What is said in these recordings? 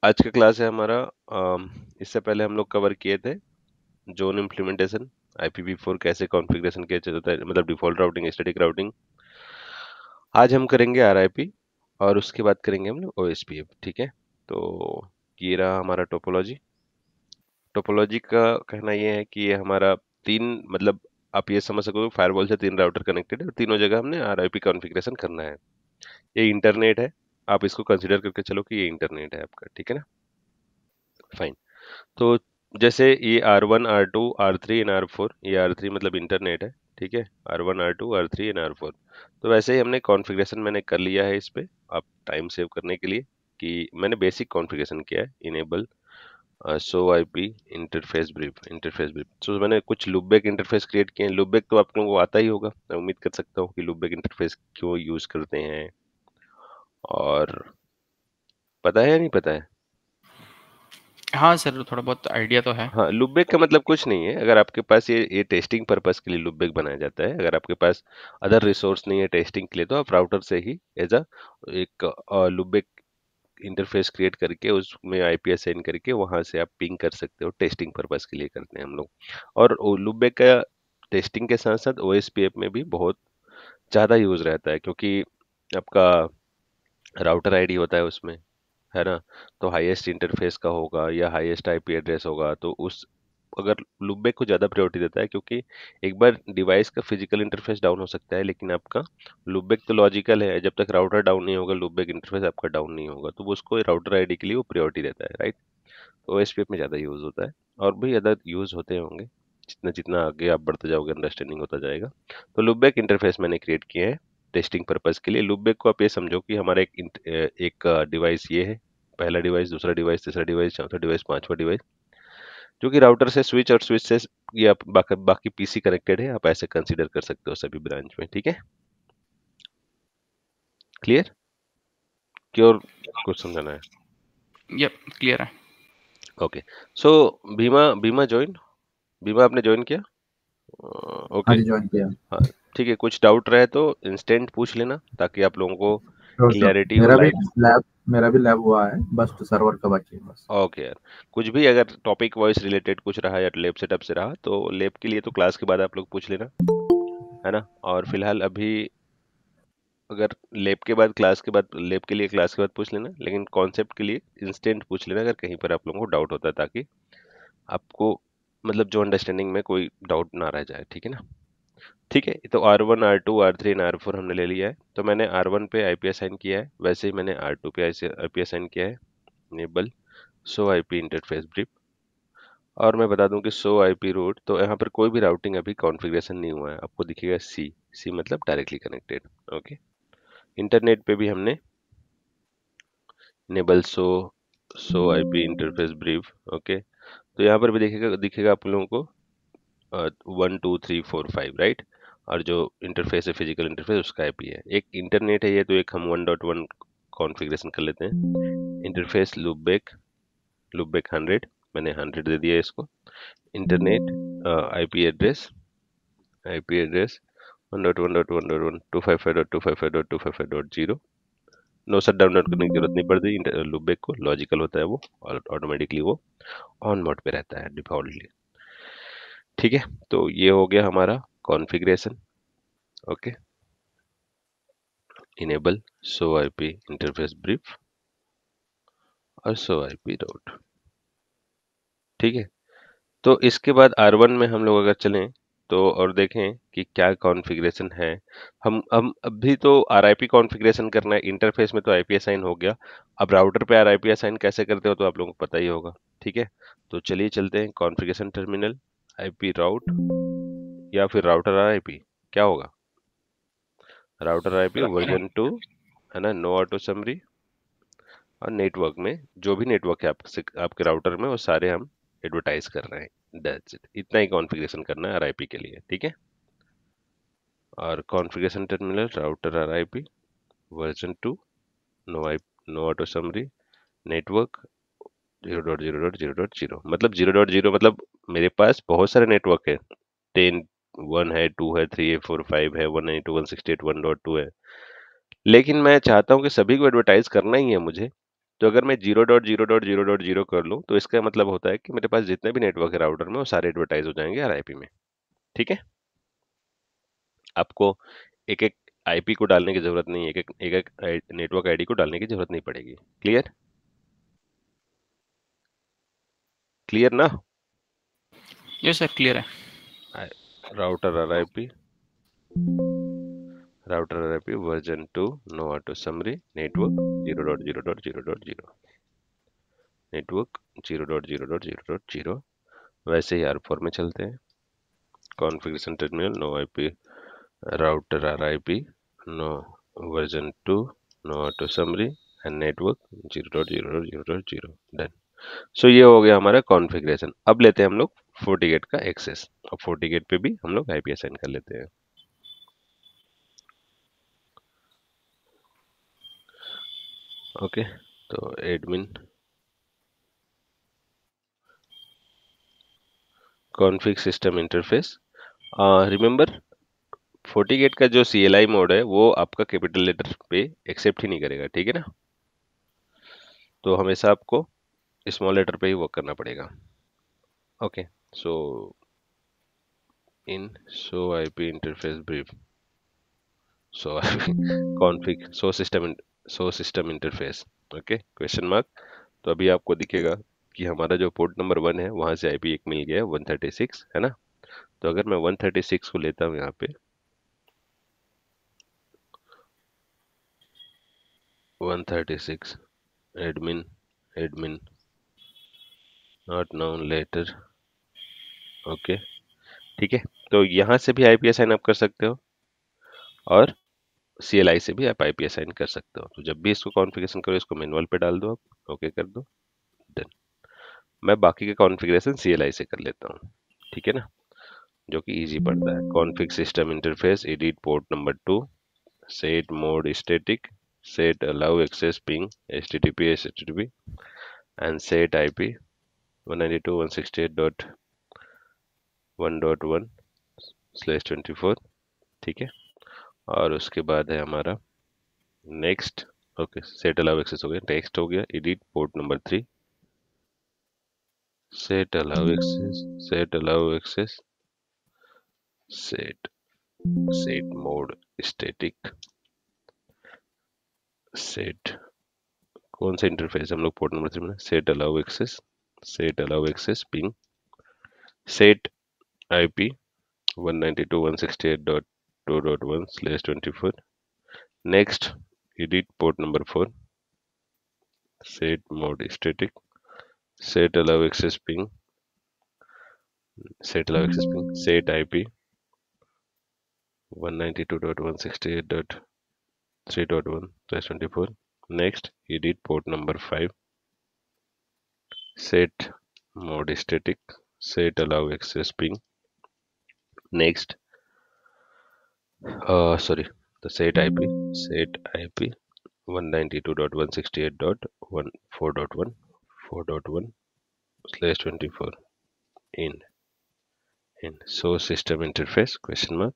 आज का क्लास है हमारा। इससे पहले हम लोग कवर किए थे जोन इम्प्लीमेंटेशन, IPv4 कैसे कॉन्फ़िगरेशन किया जाता है, मतलब डिफ़ॉल्ट राउटिंग, स्टैटिक राउटिंग। आज हम करेंगे RIP और उसके बाद करेंगे हम लोग OSPF। ठीक है, तो ये रहा हमारा टोपोलॉजी। टोपोलॉजी का कहना ये है कि ये हमारा तीन, मतलब आप ये समझ सको फायरवॉल से तीन राउटर कनेक्टेड है और तीनों जगह हमने RIP कॉन्फ़िगरेशन करना है। ये इंटरनेट है, आप इसको कंसिडर करके चलो कि ये इंटरनेट है आपका। ठीक है ना, फाइन। तो जैसे ये R1 R2 R3 and R4, ये R3 मतलब इंटरनेट है, ठीक है। R1 R2 R3 and R4, तो वैसे ही हमने कॉन्फ़िगरेशन मैंने कर लिया है इस पे, आप टाइम सेव करने के लिए कि मैंने बेसिक कॉन्फ़िगरेशन किया है। Enable show IP interface brief. So मैंने कुछ लूपबैक इंटरफेस क्रिएट किए हैं। लूपबैक तो आप लोगों को आता ही होगा, मैं उम्मीद कर सकता हूँ कि लूपबैक इंटरफेस क्यों यूज़ करते हैं, और पता है या नहीं पता है? हाँ सर, थोड़ा बहुत आइडिया तो है। हाँ, लूपबैक का मतलब कुछ नहीं है। अगर आपके पास ये टेस्टिंग पर्पस के लिए लूपबैक बनाया जाता है। अगर आपके पास अदर रिसोर्स नहीं है टेस्टिंग के लिए, तो आप राउटर से ही एज अ एक लूपबैक इंटरफेस क्रिएट करके उसमें IP असाइन करके वहां से आप पिंग कर सकते हो। टेस्टिंग पर्पस के लिए करते हैं हम लोग। और लूपबैक का टेस्टिंग के साथ साथ OSPF में भी बहुत ज़्यादा यूज रहता है, क्योंकि आपका राउटर ID होता है उसमें, है ना। तो हाईएस्ट इंटरफेस का होगा या हाईएस्ट IP एड्रेस होगा, तो उस अगर लूपबैक को ज़्यादा प्रायोरिटी देता है, क्योंकि एक बार डिवाइस का फिजिकल इंटरफेस डाउन हो सकता है, लेकिन आपका लूपबैक तो लॉजिकल है। जब तक राउटर डाउन नहीं होगा, लूपबैक इंटरफेस आपका डाउन नहीं होगा, तो वो उसको राउटर ID के लिए वो प्रायोरिटी देता है, राइट। तो OSPF में ज़्यादा यूज़ होता है, और भी अदर यूज़ होते होंगे। जितना जितना आगे आप बढ़ते जाओगे अंडरस्टैंडिंग होता जाएगा। तो लूपबैक इंटरफेस मैंने क्रिएट किए हैं टेस्टिंग पर्पस के लिए। लूपबैक को आप ये समझो कि हमारा एक डिवाइस ये है, पहला डिवाइस, दूसरा डिवाइस, तीसरा डिवाइस, चौथा डिवाइस, पांचवा डिवाइस, जो कि राउटर से स्विच और स्विच से ये आप बाकी PC कनेक्टेड है। आप ऐसे कंसीडर कर सकते हो सभी ब्रांच में। ठीक है, क्लियर? क्योर कुछ समझाना है? यप, क्लियर है। ओके। सो भीमा भीमा ज्वाइन, भीमा आपने ज्वाइन किया? हाँ ओके। जी, ज्वाइन किया। हाँ, ठीक है। कुछ डाउट रहे तो इंस्टेंट पूछ लेना, ताकि आप लोगों को श्योर श्योर, क्लियरिटी हो लाइव। मेरा भी लैब हुआ है, बस सर्वर का बाकी है बस। ओके यार, कुछ भी अगर टॉपिक वाइज रिलेटेड कुछ रहा या लैब सेटअप से रहा, तो लैब के लिए तो क्लास के बाद आप लोग पूछ लेना, है ना। और फिलहाल अभी अगर लैब के बाद क्लास के बाद, लैब के लिए क्लास के बाद पूछ लेना, लेकिन कॉन्सेप्ट के लिए इंस्टेंट पूछ लेना अगर कहीं पर आप लोगों को डाउट होता है, ताकि आपको मतलब जो अंडरस्टैंडिंग में कोई डाउट ना रह जाए। ठीक है ना। ठीक है, तो R1 R2 R3 and R4 हमने ले लिया है। तो मैंने R1 पे IP असाइन किया है, वैसे ही मैंने R2 पे IP असाइन किया है। Enable show IP interface brief. और मैं बता दूं कि शो IP रूट, तो यहाँ पर कोई भी राउटिंग अभी कॉन्फ़िगरेशन नहीं हुआ है। आपको दिखेगा C मतलब डायरेक्टली कनेक्टेड। ओके, इंटरनेट पे भी हमने enable show IP interface brief. Okay, तो यहाँ पर भी दिखेगा दिखेगा आप लोगों को 1 2 3 4 5, राइट। और जो इंटरफेस है, फिजिकल इंटरफेस, उसका IP है। एक इंटरनेट है ये, तो एक हम 1.1 कॉन्फ़िगरेशन कर लेते हैं। इंटरफेस लूपबैक 100, मैंने 100 दे दिया इसको। Internet IP address 1.1.1.1 255.255.255.0। No shut down करने की जरूरत नहीं पड़ती लूपबैक को, लॉजिकल होता है वो, और ऑटोमेटिकली वो ऑन मोड पे रहता है डिफॉल्टली। ठीक है, तो ये हो गया हमारा configuration. Okay, enable show IP interface brief और शो IP रूट। ठीक है, तो इसके बाद R1 में हम लोग अगर चलें तो और देखें कि क्या कॉन्फ़िगरेशन है। हम अभी तो RIP कॉन्फ़िगरेशन करना है। इंटरफेस में तो IP असाइन हो गया, अब राउटर पे RIP असाइन कैसे करते हो तो आप लोगों को पता ही होगा। ठीक है, तो चलिए चलते हैं कॉन्फ़िगरेशन टर्मिनल, IP राउट या फिर राउटर RIP, क्या होगा? राउटर RIP वर्जन 2, है ना, नो ऑटो समरी। और नेटवर्क में जो भी नेटवर्क है आपके राउटर में, वो सारे हम एडवर्टाइज कर रहे हैं। दैट्स इट, इतना ही कॉन्फ़िगरेशन करना है RIP के लिए। ठीक है, और configuration terminal router RIP version 2, no auto summary, network 0.0.0.0, मतलब 0.0 मतलब मेरे पास बहुत सारे नेटवर्क है। 10 1 है, 2 है, 3 है, 4 5 है, 192 168 1.2 है। लेकिन मैं चाहता हूँ कि सभी को एडवर्टाइज करना ही है मुझे, तो अगर मैं 0.0.0.0 कर लूँ तो इसका मतलब होता है कि मेरे पास जितने भी नेटवर्क है राउटर में वो सारे एडवर्टाइज हो जाएंगे RIP में। ठीक है, आपको एक एक IP को डालने की जरूरत नहीं है, एक एक नेटवर्क ID को डालने की जरूरत नहीं पड़ेगी। क्लियर? क्लियर ना? ये सर क्लियर है। Router RIP version 2 no auto summary network 0.0.0.0 network 0.0.0.0 वैसे ही R4 में चलते हैं। Configuration terminal no IP router RIP no version 2 no auto summary end network 0.0.0.0 done. So ये हो गया हमारा कॉन्फ़िगरेशन। अब लेते हैं हम लोग FortiGate का एक्सेस। अब FortiGate पे भी हम लोग IP असाइन कर लेते हैं। ओके, तो admin config system interface. Remember FortiGate का जो CLI मोड है वो आपका कैपिटल लेटर पे एक्सेप्ट ही नहीं करेगा, ठीक है ना? तो हमेशा आपको स्मॉल लेटर पे ही वर्क करना पड़ेगा। Okay, so in show IP interface brief show config show system interface. Okay, question mark. तो अभी आपको दिखेगा कि हमारा जो पोर्ट नंबर 1 है वहां से IP एक मिल गया 136, है ना? तो अगर मैं 136 को लेता हूँ यहाँ पे 136 admin admin not known letter. Okay, ठीक है, तो यहाँ से भी IP असाइन आप कर सकते हो और CLI से भी आप IP असाइन कर सकते हो। तो जब भी इसको कॉन्फ़िगरेशन करो इसको मैनुअल पे डाल दो आप। ओके कर दो, डन। मैं बाकी के कॉन्फ़िगरेशन CLI से कर लेता हूँ, ठीक है ना, जो कि इजी पड़ता है। Config system interface edit port number 2 set mode static set allow access ping HTTP and set IP 192.168.1.1/24, ठीक है। और उसके बाद है हमारा next. Okay, set allow access हो गया, नेक्स्ट हो गया edit port number 3 set allow access set mode static set कौन सा इंटरफेस हम लोग पोर्ट नंबर 3 में set allow access ping set IP 192.168.2.1/24 next edit port number 4 set mode static set allow access ping set IP 192.168.3.1/24 next edit port number 5 set mode static set allow access ping next sorry the set IP 192.168.4.1/24 in so system interface question mark।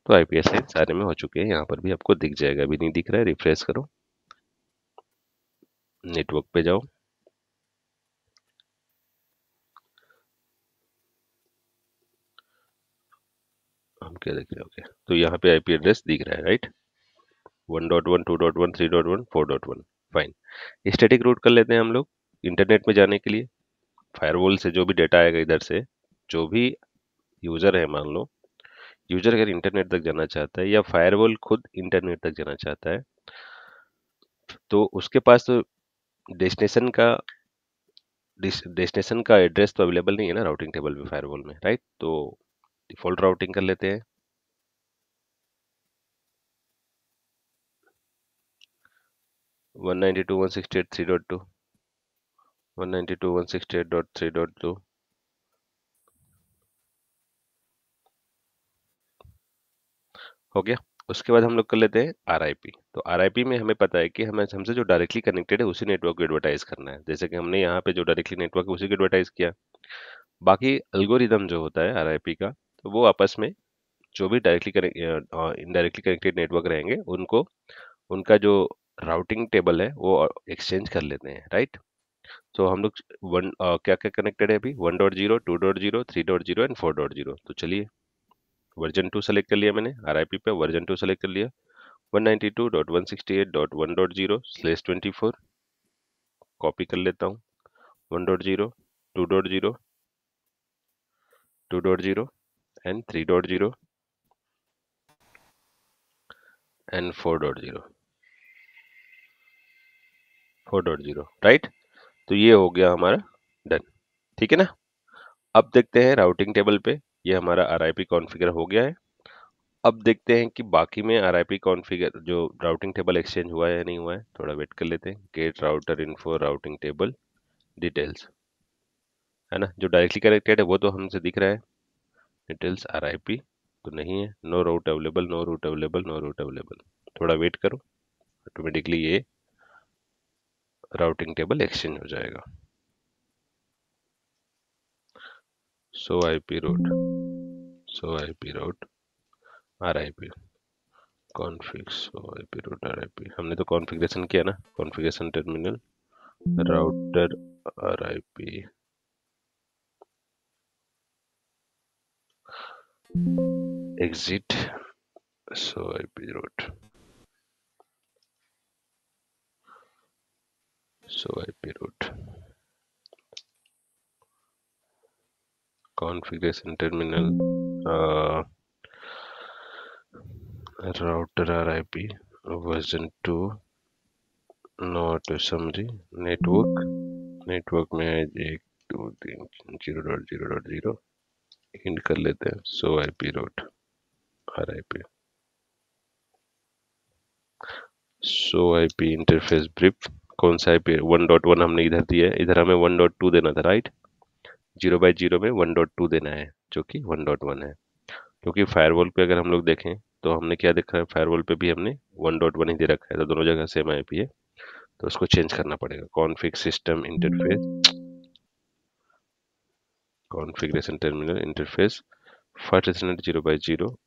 तो IP assign सारे में हो चुके हैं, यहाँ पर भी आपको दिख जाएगा। अभी नहीं दिख रहा है, रिफ्रेश करो, नेटवर्क पे जाओ, हम क्या देख रहे हैं? ओके, तो यहाँ पे IP एड्रेस दिख रहा है, राइट? 1.1 2.1 3.1 4.1 फाइन। स्टैटिक रूट कर लेते हैं हम लोग इंटरनेट में जाने के लिए। फायरवॉल से जो भी डेटा आएगा इधर से, जो भी यूजर है, मान लो यूजर अगर इंटरनेट तक जाना चाहता है या फायरवॉल खुद इंटरनेट तक जाना चाहता है तो उसके पास तो डेस्टिनेशन का एड्रेस तो अवेलेबल नहीं है ना राउटिंग टेबल में फायरवॉल में, राइट? तो डिफॉल्ट राउटिंग कर लेते हैं। 192.168.3.2 192.168.3.2 हो गया। उसके बाद हम लोग कर लेते हैं RIP। तो RIP में हमें पता है कि हमें हमसे जो डायरेक्टली कनेक्टेड है उसी नेटवर्क को एडवर्टाइज करना है। जैसे कि हमने यहाँ पे जो डायरेक्टली नेटवर्क है उसी को एडवर्टाइज किया। बाकी एल्गोरिदम जो होता है RIP का, तो वो आपस में जो भी डायरेक्टली इनडायरेक्टली कनेक्टेड नेटवर्क रहेंगे उनको उनका जो राउटिंग टेबल है वो एक्सचेंज कर लेते हैं, राइट। तो हम लोग क्या क्या कनेक्टेड है अभी, 1.0, 2.0, 3.0 एंड 4.0। तो चलिए वर्जन 2 सेलेक्ट कर लिया मैंने, RIP पे वर्जन 2 सेलेक्ट कर लिया, 192.168.1.0/24 कॉपी कर लेता हूँ, 1.0, 2.0, 2.0 एंड 3.0 एंड 4.0, 4.0, राइट। तो ये हो गया हमारा डन, ठीक है ना। अब देखते हैं राउटिंग टेबल पे, ये हमारा RIP कॉन्फ़िगर हो गया है। अब देखते हैं कि बाकी में RIP कॉन्फ़िगर जो राउटिंग टेबल एक्सचेंज हुआ है या नहीं हुआ है, थोड़ा वेट कर लेते हैं। Get router info routing table details, है ना, जो डायरेक्टली कनेक्टेड है वो तो हमसे दिख रहा है, डिटेल्स RIP तो नहीं है, no route available, no route available, no route available. थोड़ा वेट करो, ऑटोमेटिकली ये राउटिंग टेबल एक्सचेंज हो जाएगा। So IP route, so IP route RIP config, so IP route RIP, हमने तो कॉन्फ़िगरेशन किया ना, configuration terminal router RIP exit, so IP route, so IP route configuration terminal router RIP version 2 not summary network में है 123.0.0.0 hint कर लेते हैं, so IP route RIP, so IP interface brief, कौन सा IP 1.1 हमने इधर दिया है, इधर हमें 1.2 देना था, राइट। 0/0 में 1.2 देना है जो कि 1.1 है, क्योंकि फायरवॉल पे अगर हम लोग देखें तो हमने क्या देखा है, फायरवॉल पे भी हमने 1.1 ही दे रखा है, तो दोनों जगह सेम IP है, तो उसको चेंज करना पड़ेगा। Config system interface, configuration terminal interface first ethernet 0/0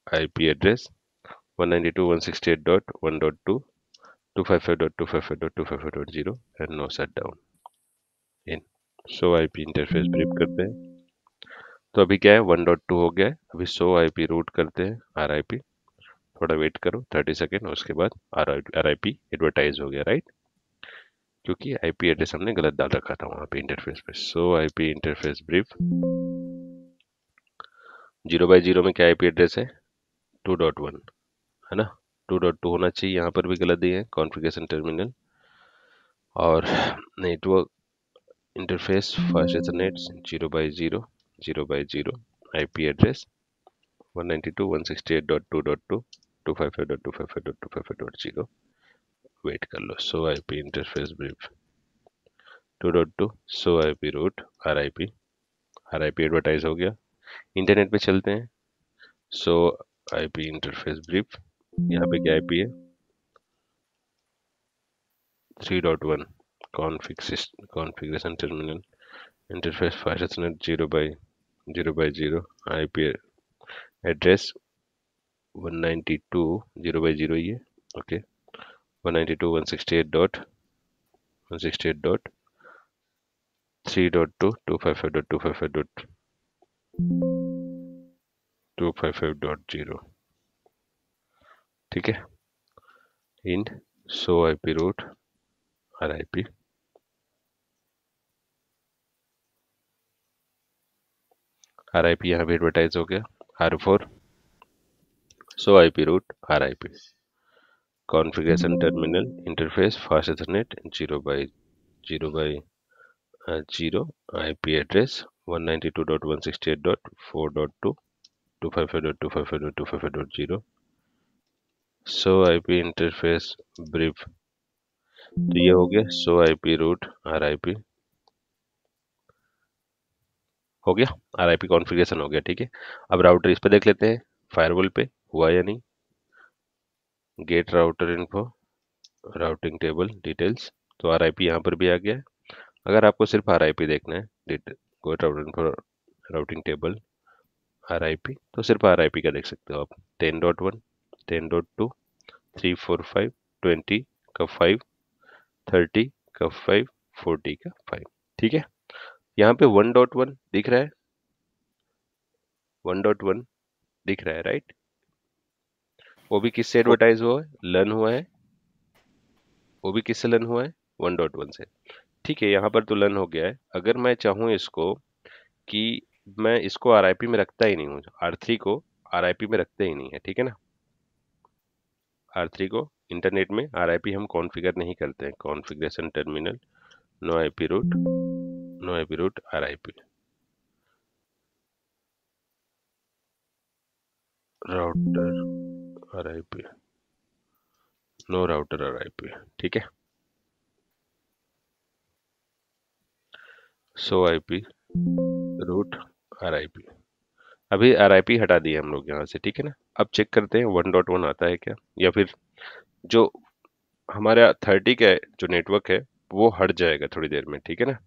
IP address 192.168.1.2 255.255.255.0 and no shutdown इन। सो IP इंटरफेस ब्रीफ करते हैं, तो अभी क्या है 1.2 हो गया है, अभी सो IP रूट करते हैं RIP, थोड़ा वेट करो 30 सेकेंड, उसके बाद RIP एडवर्टाइज हो गया, राइट, क्योंकि IP एड्रेस हमने गलत डाल रखा था वहां पे इंटरफेस पे। सो IP इंटरफेस ब्रीफ 0/0 में क्या IP एड्रेस है 2.1, है ना, 2.2 होना चाहिए, यहाँ पर भी गलत दिए हैं कॉन्फ़िगरेशन टर्मिनल, और network interface first ethernet 0/0 0/0 IP address 192.168.2.2 255.255.255.0 wait कर लो। So IP interface brief 2.2 so IP route RIP advertise हो गया। इंटरनेट पे चलते हैं, सो IP इंटरफेस ब्रीफ, यहाँ पे क्या IP है 3.1 configuration terminal interface first ethernet 0/0 IP address 192 0/0 ही है, ओके 192.168.3.2 255.255.255.0, ठीक है। इन सो IP रूट RIP यहाँ पे एडवर्टाइज हो गया R4 so IP route RIP configuration terminal interface fast ethernet 0/0 IP address 192.168.4.2 255.255.255.0 so IP interface brief, तो ये हो गया सो IP रूट RIP हो गया, RIP कॉन्फ़िगरेशन हो गया, ठीक है। अब राउटर इस पे देख लेते हैं फायरवॉल पे हुआ या नहीं, get router info routing table details, तो RIP यहाँ पर भी आ गया है। अगर आपको सिर्फ RIP देखना है, get router info routing table RIP, तो सिर्फ RIP का देख सकते हो आप, 10.1 10.2 345 20 का 5, 30 का 5, 40 का 5। ठीक है, यहाँ पे 1.1 दिख रहा है, 1.1 दिख रहा है, राइट। वो भी किससे एडवर्टाइज हुआ है, लर्न हुआ है, वो भी किससे लर्न हुआ है, 1.1 से। ठीक है, यहाँ पर तो लर्न हो गया है। अगर मैं चाहूँ इसको कि मैं इसको RIP में रखता ही नहीं हूँ, R3 को RIP में रखते ही नहीं है, ठीक है ना। R3 को इंटरनेट में RIP हम कॉन्फ़िगर नहीं करते हैं। Configuration terminal, no IP route, no IP route RIP, router RIP, no router RIP। ठीक है, सो IP रूट RIP। अभी RIP हटा दिए हम लोग यहाँ से, ठीक है ना। अब चेक करते हैं 1.1 आता है क्या, या फिर जो हमारा 30 का जो नेटवर्क है वो हट जाएगा थोड़ी देर में, ठीक है ना।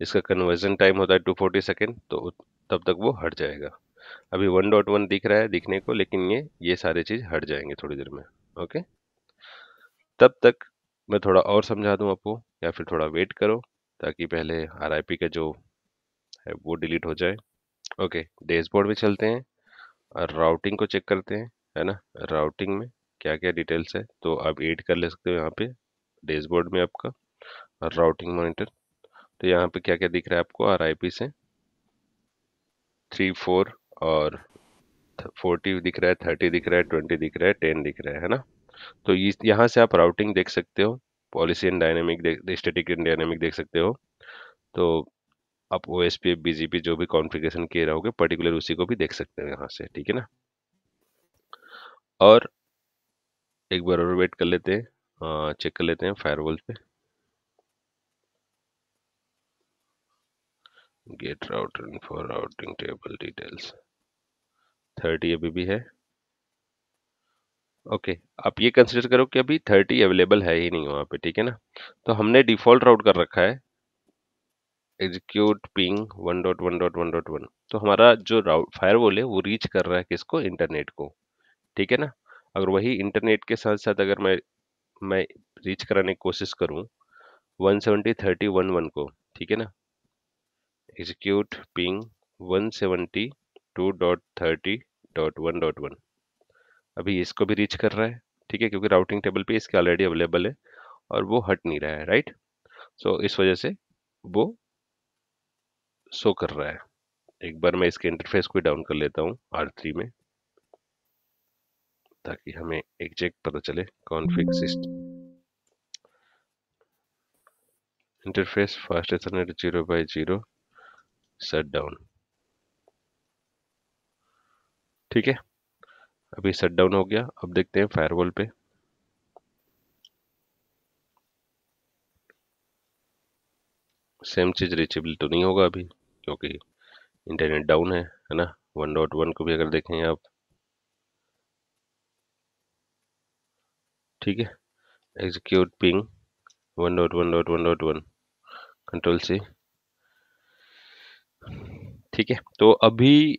इसका कन्वर्जन टाइम होता है 240 सेकेंड, तो तब तक वो हट जाएगा। अभी 1.1 दिख रहा है दिखने को, लेकिन ये सारी चीज हट जाएंगे थोड़ी देर में। ओके, तब तक मैं थोड़ा और समझा दूं आपको, या फिर थोड़ा वेट करो ताकि पहले RIP का जो है वो डिलीट हो जाए। ओके, डैशबोर्ड में चलते हैं और राउटिंग को चेक करते हैं, है ना। राउटिंग में क्या क्या डिटेल्स है तो आप एड कर ले सकते हो यहाँ पे डैशबोर्ड में आपका। और राउटिंग मॉनिटर, तो यहाँ पे क्या क्या दिख रहा है आपको, RIP से 3, 4 और 40 दिख रहा है, 30 दिख रहा है, 20 दिख रहा है, 10 दिख रहा है ना। तो यहाँ से आप राउटिंग देख सकते हो, policy and dynamic static and dynamic देख सकते हो। तो आप OSPF BGP जो भी कॉन्फ़िगरेशन किए रहोगे पर्टिकुलर उसी को भी देख सकते हो यहाँ से, ठीक है ना। और एक बार और वेट कर लेते हैं, चेक कर लेते हैं फायरवॉल पे, get router info routing table details 30 अभी भी है। ओके, आप ये कंसिडर करो कि अभी 30 अवेलेबल है ही नहीं वहाँ पे, ठीक है ना। तो हमने डिफॉल्ट राउट कर रखा है एग्जीक्यूट पिंग 1.1.1.1। तो हमारा जो राउट फायरवॉल है वो रीच कर रहा है किसको, इंटरनेट को, ठीक है ना। अगर वही इंटरनेट के साथ साथ अगर मैं रीच कराने की कोशिश करूं 170.30.11 को, ठीक है ना, एग्जीक्यूट पिंग 172.30.1.1, अभी इसको भी रीच कर रहा है, ठीक है, क्योंकि राउटिंग टेबल पे इसके ऑलरेडी अवेलेबल है और वो हट नहीं रहा है, राइट। सो इस वजह से वो शो कर रहा है। एक बार मैं इसके इंटरफेस को डाउन कर लेता हूँ R3 में, ताकि हमें एग्जैक्ट पता चले। Config system interface fast Ethernet 0x0 shut down, ठीक है, अभी शट डाउन हो गया। अब देखते हैं फायरवॉल पे, सेम चीज रीचेबल तो नहीं होगा अभी, क्योंकि इंटरनेट डाउन है ना। 1.1 को भी अगर देखें आप, ठीक है, एग्जीक्यूट पिंग 1.1.1.1 कंट्रोल C, ठीक है। तो अभी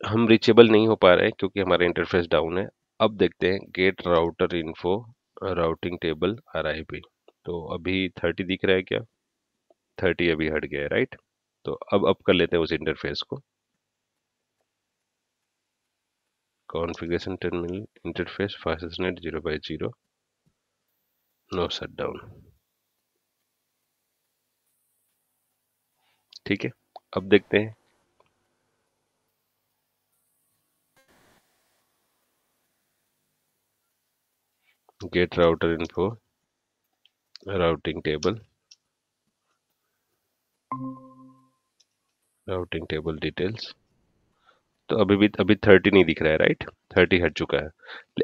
हम रीचेबल नहीं हो पा रहे हैं क्योंकि हमारा इंटरफेस डाउन है। अब देखते हैं get router info routing table RIP, तो अभी 30 दिख रहा है क्या, 30 अभी हट गया है, राइट। तो अब कर लेते हैं उस इंटरफेस को, configuration terminal interface fastnet 0x0 no shut down, ठीक है। अब देखते हैं get router info routing table details, तो अभी 30 नहीं दिख रहा है, राइट। 30 हट चुका है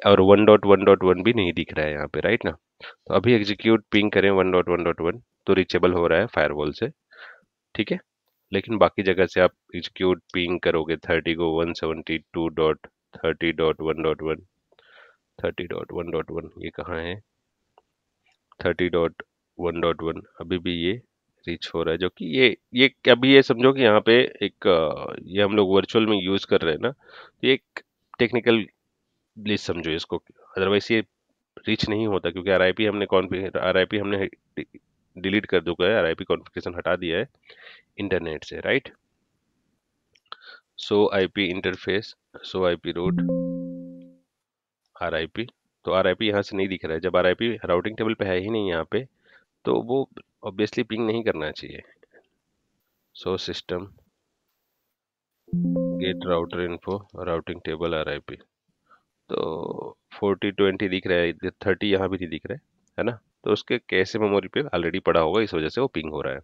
और 1.1.1 भी नहीं दिख रहा है यहाँ पे, राइट ना। तो अभी एग्जीक्यूट पिंग करें 1.1.1 तो रीचेबल हो रहा है फायरवॉल से, ठीक है। लेकिन बाकी जगह से आप एग्जीक्यूट पिंग करोगे 30 को 172.30.1.1, 30.1.1 ये कहाँ है, 30.1.1 अभी भी ये रीच हो रहा है, जो कि ये अभी ये समझो कि यहाँ पे एक ये हम लोग वर्चुअल में यूज कर रहे हैं ना, तो ये एक टेक्निकल, प्लीज समझो इसको, अदरवाइज ये रीच नहीं होता, क्योंकि आरआईपी हमने डिलीट कर चुका है, आरआईपी कॉन्फ़िगरेशन हटा दिया है इंटरनेट से, राइट। सो आईपी इंटरफेस, सो आईपी रूट, आरआईपी। तो आरआईपी यहाँ से नहीं दिख रहा है, जब आरआईपी राउटिंग टेबल पे है ही नहीं यहाँ पे, तो वो ऑब्वियसली पिंग नहीं करना चाहिए। So system get router info routing table RIP, तो 4020 दिख रहा है, 30 यहाँ भी नहीं दिख रहा है ना, तो उसके कैसे मेमोरी पे ऑलरेडी पड़ा होगा, इस वजह से वो पिंग हो रहा है।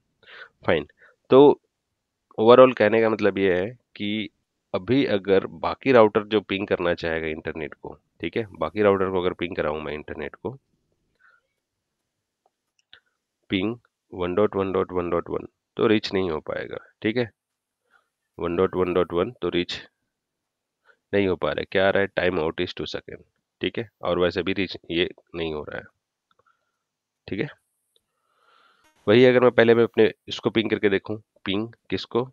फाइन। तो ओवरऑल कहने का मतलब ये है कि अभी अगर बाकी राउटर जो पिंग करना चाहेगा इंटरनेट को, ठीक है, बाकी राउटर को अगर पिंग कराऊं मैं इंटरनेट को, पिंग 1.1.1.1, तो रीच नहीं हो पाएगा, ठीक है। 1.1.1 तो रीच नहीं हो पा रहा है, क्या आ रहा है, टाइम आउट इज 2 सेकेंड, ठीक है, और वैसे भी रीच ये नहीं हो रहा है, ठीक है। वही अगर मैं अपने इसको पिंग करके देखूं, पिंग किसको,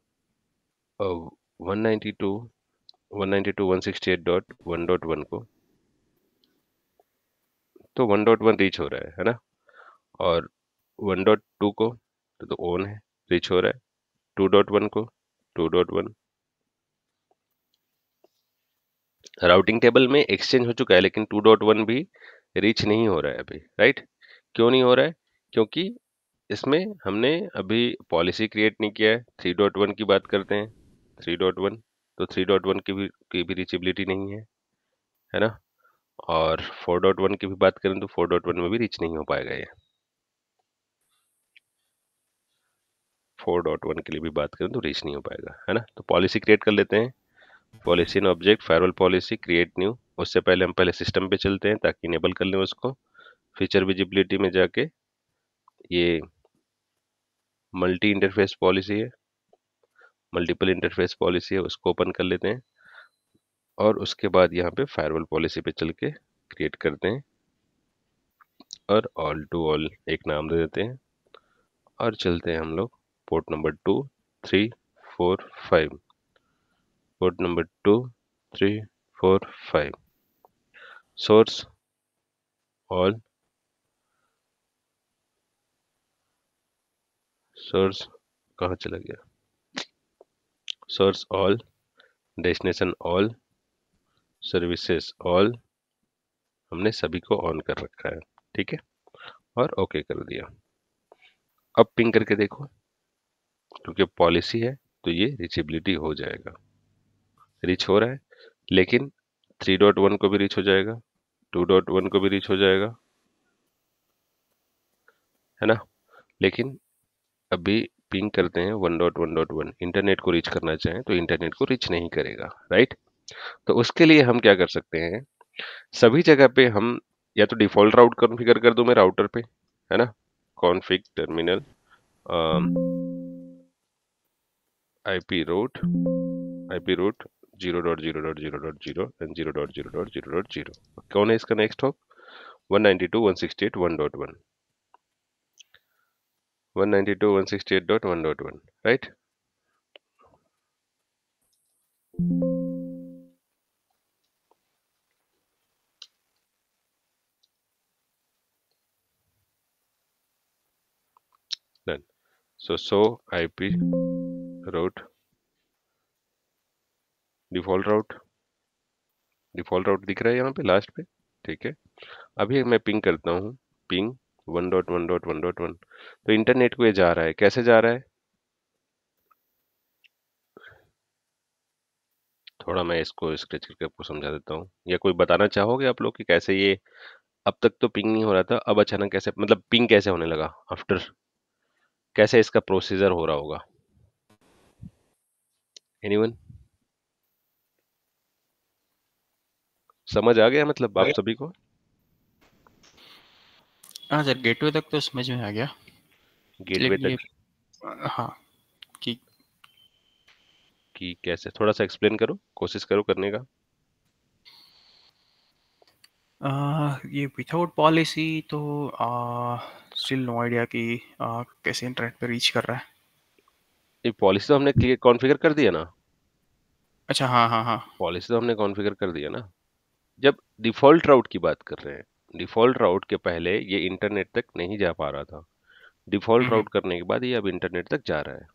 192.168.1.1 को, तो 1.1 रीच हो रहा है ना, और 1.2 को तो ऑन है, रीच हो रहा है, 2.1 को 2.1, राउटिंग टेबल में एक्सचेंज हो चुका है, लेकिन 2.1 भी रीच नहीं हो रहा है अभी, राइट। क्यों नहीं हो रहा है, क्योंकि इसमें हमने अभी पॉलिसी क्रिएट नहीं किया है। 3.1 की बात करते हैं, 3.1, तो 3.1 की भी रीचेबिलिटी नहीं है ना, और 4.1 की भी बात करें तो 4.1 में भी रीच नहीं हो पाएगा ये। 4.1 के लिए भी बात करें तो रीच नहीं हो पाएगा, है ना। तो पॉलिसी क्रिएट कर लेते हैं, policy in object firewall policy create new. उससे पहले हम पहले सिस्टम पे चलते हैं ताकि इनेबल कर लें उसको। फीचर विजिबिलिटी में जाके ये मल्टी इंटरफेस पॉलिसी है, मल्टीपल इंटरफेस पॉलिसी है, उसको ओपन कर लेते हैं, और उसके बाद यहाँ पे फायरवॉल पॉलिसी पे चल के क्रिएट करते हैं, और ऑल टू ऑल एक नाम दे देते हैं, और चलते हैं हम लोग port number 2 3 4 5, port number 2 3 4 5, source all, source कहाँ चला गया, source all, destination all, services all, हमने सभी को ऑन कर रखा है, ठीक है, और ओके कर दिया। अब पिंग करके देखो, क्योंकि पॉलिसी है तो ये रीचेबिलिटी हो जाएगा, रीच हो रहा है, लेकिन 3.1 को भी रीच हो जाएगा, 2.1 को भी रीच हो जाएगा, है ना। लेकिन अभी पिंग करते हैं 1.1.1, इंटरनेट को रीच करना चाहें तो इंटरनेट को रीच नहीं करेगा, राइट। तो उसके लिए हम क्या कर सकते हैं, सभी जगह पे हम या तो डिफॉल्ट राउट कॉन्फ़िगर कर दूं मैं राउटर पे, है ना, config terminal IP route 0.0.0.0 and 0.0.0.0, कौन है इसका next hop, 192.168.1.1, 192.168.1.1, right. Done. So IP route default route दिख रहा है यहाँ पे लास्ट पे, ठीक है। अभी मैं पिंग करता हूँ, पिंग 1.1.1.1, तो इंटरनेट को ये जा रहा है, कैसे जा रहा है, थोड़ा मैं इसको स्केच करके आपको समझा देता हूँ, या कोई बताना चाहोगे आप लोग कि कैसे ये, अब तक तो पिंग नहीं हो रहा था, अब अचानक कैसे, मतलब पिंग कैसे होने लगा आफ्टर, कैसे इसका प्रोसीजर हो रहा होगा, एनीवन समझ आ गया मतलब आप सभी को। हाँ सर, गेटवे तक तो समझ में आ गया, गेटवे लेकिन ये तक हाँ कि कि कैसे, थोड़ा सा एक्सप्लेन करो, कोशिश करो करने का। ये विथआउट पॉलिसी तो स्टिल नो आइडिया कि कैसे इंटरनेट पे रीच कर रहा है। ये पॉलिसी तो हमने कॉन्फ़िगर कर दिया ना, अच्छा, हाँ हाँ हाँ। पॉलिसी तो हमने कॉन्फ़िगर कर दिया ना, जब डिफॉल्ट राउट की बात कर रहे हैं, डिफॉल्ट राउट के पहले ये इंटरनेट तक नहीं जा पा रहा था, डिफॉल्ट हम्म राउट करने के बाद ये अब इंटरनेट तक जा रहा है।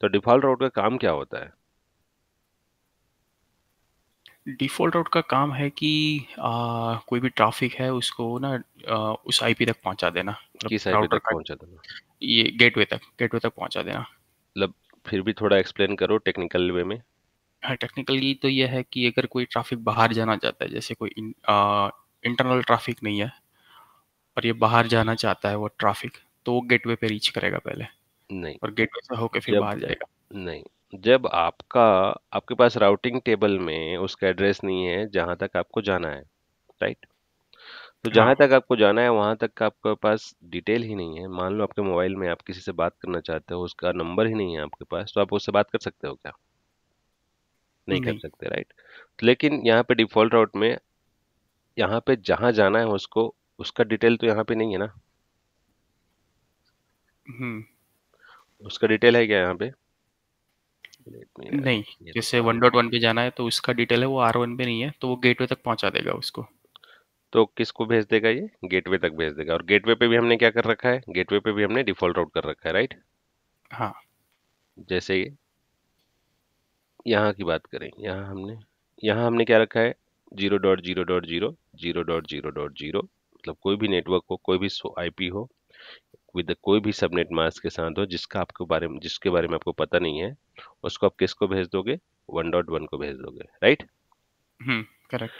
तो डिफॉल्ट राउट का काम क्या होता है? डिफ़ॉल्ट राउट का काम है कि कोई भी ट्रैफ़िक है उसको ना उस आईपी तक पहुँचा देना, मतलब किस आईपी राउटर तक का पहुंचा देना? ये गेटवे तक पहुँचा देना। मतलब फिर भी थोड़ा एक्सप्लेन करो टेक्निकल वे में। हाँ, टेक्निकली तो ये है कि अगर कोई ट्रैफ़िक बाहर जाना चाहता है, जैसे कोई इंटरनल ट्रैफ़िक नहीं है और ये बाहर जाना चाहता है वो ट्रैफ़िक, तो वो गेटवे पे रीच करेगा पहले नहीं, और गेटवे से होके फिर जब बाहर जाएगा। नहीं जब आपके पास राउटिंग टेबल में उसका एड्रेस नहीं है जहां तक आपको जाना है, राइट? तो हाँ, जहां तक आपको जाना है वहां तक का आपके पास डिटेल ही नहीं है। मान लो आपके मोबाइल में आप किसी से बात करना चाहते हो, उसका नंबर ही नहीं है आपके पास, तो आप उससे बात कर सकते हो क्या? नहीं कर नहीं। सकते, राइट? लेकिन यहाँ पे डिफॉल्ट राउट में यहाँ पे जहां जाना है उसको, उसका डिटेल तो यहाँ पे नहीं है ना। हुँ, उसका डिटेल है क्या यहाँ पे? लेट मी नहीं, ये जैसे निकाल। 1.1 पे जाना है तो उसका डिटेल है वो R1 पे नहीं है, तो वो गेटवे तक पहुँचा देगा उसको। तो किसको भेज देगा? ये गेटवे तक भेज देगा। और गेटवे पे भी हमने क्या कर रखा है? गेटवे पे भी हमने डिफॉल्ट राउट कर रखा है, राइट? हाँ, जैसे यहाँ की बात करें, यहाँ हमने क्या रखा है? 0.0.0, 0.0.0, मतलब कोई भी नेटवर्क हो, कोई भी आईपी हो, विद कोई भी सबनेट मास्क के साथ हो, जिसके बारे में आपको पता नहीं है, उसको आप किसको भेज दोगे? 1.1 को भेज दोगे, राइट? करेक्ट।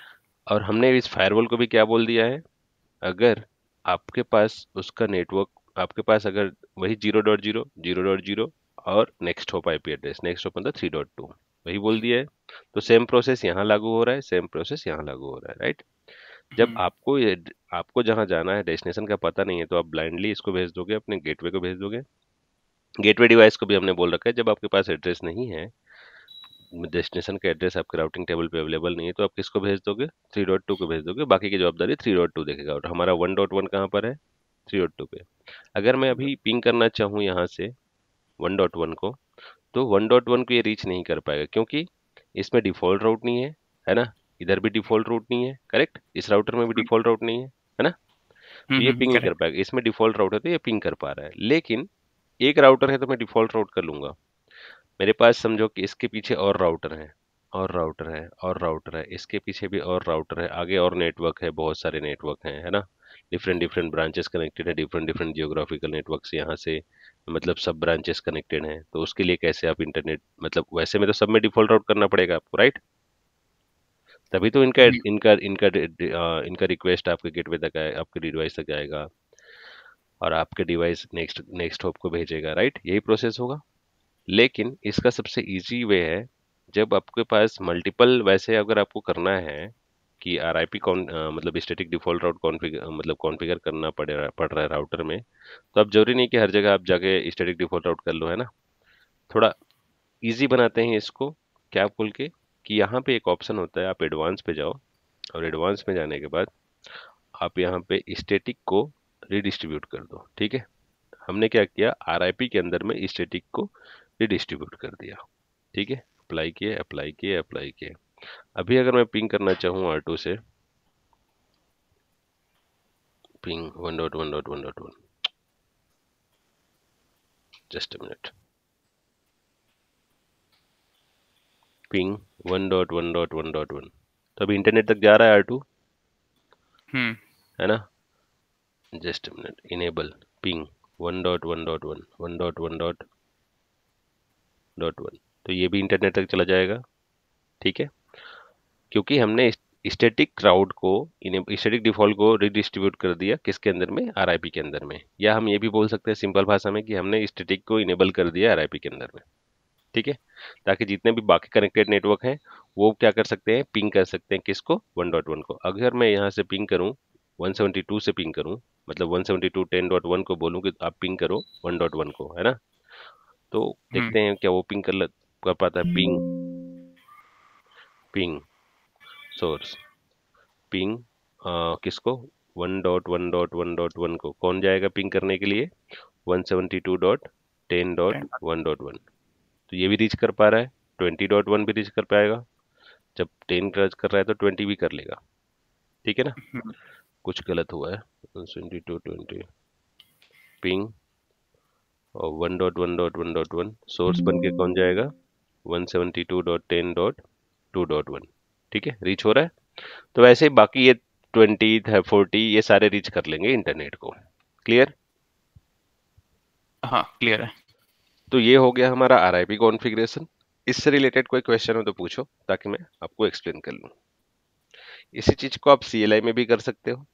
और हमने इस फायरवॉल को भी क्या बोल दिया है? अगर आपके पास उसका नेटवर्क, आपके पास अगर वही 0.0, 0.0 और next hop IP address, next hop मतलब 3.2, वही बोल दिया है, तो सेम प्रोसेस यहाँ लागू हो रहा है, सेम प्रोसेस यहाँ लागू हो रहा है, राइट? जब हुँ, आपको जहाँ जाना है, डेस्टिनेशन का पता नहीं है, तो आप ब्लाइंडली इसको भेज दोगे, अपने गेटवे को भेज दोगे। गेटवे डिवाइस को भी हमने बोल रखा है, जब आपके पास एड्रेस नहीं है, डेस्टिनेशन का एड्रेस आपके राउटिंग टेबल पे अवेलेबल नहीं है, तो आप किसको भेज दोगे? 3.2 को भेज दोगे। बाकी की जवाबदारी 3.2 देखेगा। और हमारा 1.1 कहाँ पर है? 3.2 पे। अगर मैं अभी पिंग करना चाहूँ यहाँ से 1.1 को, तो 1.1 को ये रीच नहीं कर पाएगा, क्योंकि इसमें डिफॉल्ट राउट नहीं है ना? इधर भी डिफॉल्ट रूट नहीं है, करेक्ट? इस राउटर में भी हुँ, डिफॉल्ट राउट नहीं है ना? तो ये पिंग नहीं कर करेक्ट। पाएगा। इसमें डिफॉल्ट राउट है तो ये पिंग कर पा रहा है। लेकिन एक राउटर है तो मैं डिफॉल्ट राउट कर लूंगा। मेरे पास समझो कि इसके पीछे और राउटर है, और राउटर है, और राउटर है, इसके पीछे भी और राउटर है, आगे और नेटवर्क है, बहुत सारे नेटवर्क हैं, है ना? डिफरेंट डिफरेंट ब्रांचेस कनेक्टेड है, डिफरेंट डिफरेंट जियोग्राफिकल नेटवर्क से यहाँ से, मतलब सब ब्रांचेस कनेक्टेड हैं। तो उसके लिए कैसे आप इंटरनेट, मतलब वैसे में तो सब में डिफॉल्ट राउट करना पड़ेगा आपको, राइट? तभी तो इनका हुँ, इनका इनका इनका रिक्वेस्ट आपके गेटवे तक आए, आपके डिवाइस तक आएगा, और आपके डिवाइस नेक्स्ट नेक्स्ट हॉप को भेजेगा, राइट? यही प्रोसेस होगा। लेकिन इसका सबसे इजी वे है, जब आपके पास मल्टीपल, वैसे अगर आपको करना है कि आरआईपी मतलब स्टैटिक डिफॉल्ट राउट कॉन्फ़िगर, मतलब कॉन्फ़िगर करना पड़ रहा है राउटर में, तो अब जरूरी नहीं कि हर जगह आप जाके स्टैटिक डिफॉल्ट राउट कर लो, है ना? थोड़ा इजी बनाते हैं इसको, क्या बोल के, कि यहाँ पे एक ऑप्शन होता है, आप एडवांस पे जाओ, और एडवांस में जाने के बाद आप यहाँ पे स्टैटिक को रिडिस्ट्रीब्यूट कर दो, ठीक है? हमने क्या किया, आरआईपी के अंदर में स्टैटिक को रिडिस्ट्रीब्यूट कर दिया, ठीक है? अप्लाई किए, अप्लाई किए, अप्लाई किए। अभी अगर मैं पिंग करना चाहूँ R2 से, ping 1.1.1.1, just a minute, ping 1.1.1.1, तो अभी इंटरनेट तक जा रहा है R2, हुँ, है ना? Just a minute, enable ping 1.1.1, 1.1.1, तो ये भी इंटरनेट तक चला जाएगा, ठीक है? क्योंकि हमने स्टैटिक क्राउड को, स्टैटिक डिफॉल्ट को रिडिस्ट्रीब्यूट कर दिया किसके अंदर में? आरआईपी के अंदर में। या हम ये भी बोल सकते हैं सिंपल भाषा में कि हमने स्टैटिक को इनेबल कर दिया आरआईपी के अंदर में, ठीक है? ताकि जितने भी बाकी कनेक्टेड नेटवर्क हैं वो क्या कर सकते हैं? पिंग कर सकते हैं किसको? 1.1 को। अगर मैं यहाँ से पिंग करूँ, 172 से पिंग करूँ, मतलब 172.10.1 को बोलूँ कि आप पिंग करो 1.1 को, है ना? तो हुँ, देखते हैं क्या वो पिंग कर पाता है। पिंग, पिंग सोर्स, पिंग किसको? 1.1.1.1 को। कौन जाएगा पिंग करने के लिए? 172.10.1.1। तो ये भी रीच कर पा रहा है, 20.1 भी रीच कर पाएगा, जब 10 कर रहा है तो 20 भी कर लेगा, ठीक है ना। कुछ गलत हुआ है, 122.20 पिंग और 1.1.1.1 सोर्स बन के कौन जाएगा 172.10.2.1, ठीक है, रीच हो रहा है। तो वैसे ही बाकी ये 20 है 40 ये सारे रीच कर लेंगे इंटरनेट को। क्लियर? हाँ क्लियर है। तो ये हो गया हमारा आरआईपी कॉन्फ़िगरेशन। इससे रिलेटेड कोई क्वेश्चन हो तो पूछो ताकि मैं आपको एक्सप्लेन कर लूँ। इसी चीज को आप सीएलआई में भी कर सकते हो,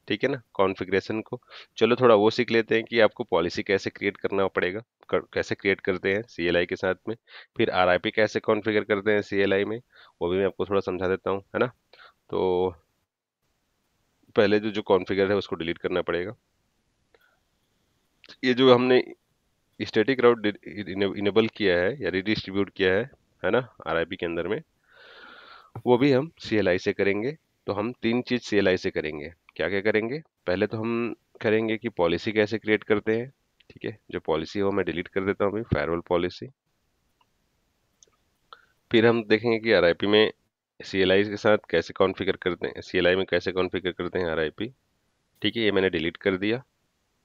ठीक है ना, कॉन्फ़िगरेशन को। चलो थोड़ा वो सीख लेते हैं कि आपको पॉलिसी कैसे क्रिएट करना पड़ेगा, कैसे क्रिएट करते हैं सीएलआई के साथ में, फिर आरआईपी कैसे कॉन्फ़िगर करते हैं सीएलआई में, वो भी मैं आपको थोड़ा समझा देता हूँ, है ना। तो पहले जो कॉन्फ़िगर है उसको डिलीट करना पड़ेगा। ये जो हमने स्टैटिक राउट इनेबल किया है या रिडिस्ट्रीब्यूट किया है ना, आरआईपी के अंदर में, वो भी हम सीएलआई से करेंगे। तो हम तीन चीज सीएलआई से करेंगे। क्या क्या करेंगे? पहले तो हम करेंगे कि पॉलिसी कैसे क्रिएट करते हैं, ठीक है, जो पॉलिसी हो मैं डिलीट कर देता हूँ अभी, फायरवॉल पॉलिसी। फिर हम देखेंगे कि आरआईपी में सीएलआई के साथ कैसे कॉन्फ़िगर करते हैं, सीएलआई में कैसे कॉन्फ़िगर करते हैं आरआईपी, ठीक है, ये मैंने डिलीट कर दिया।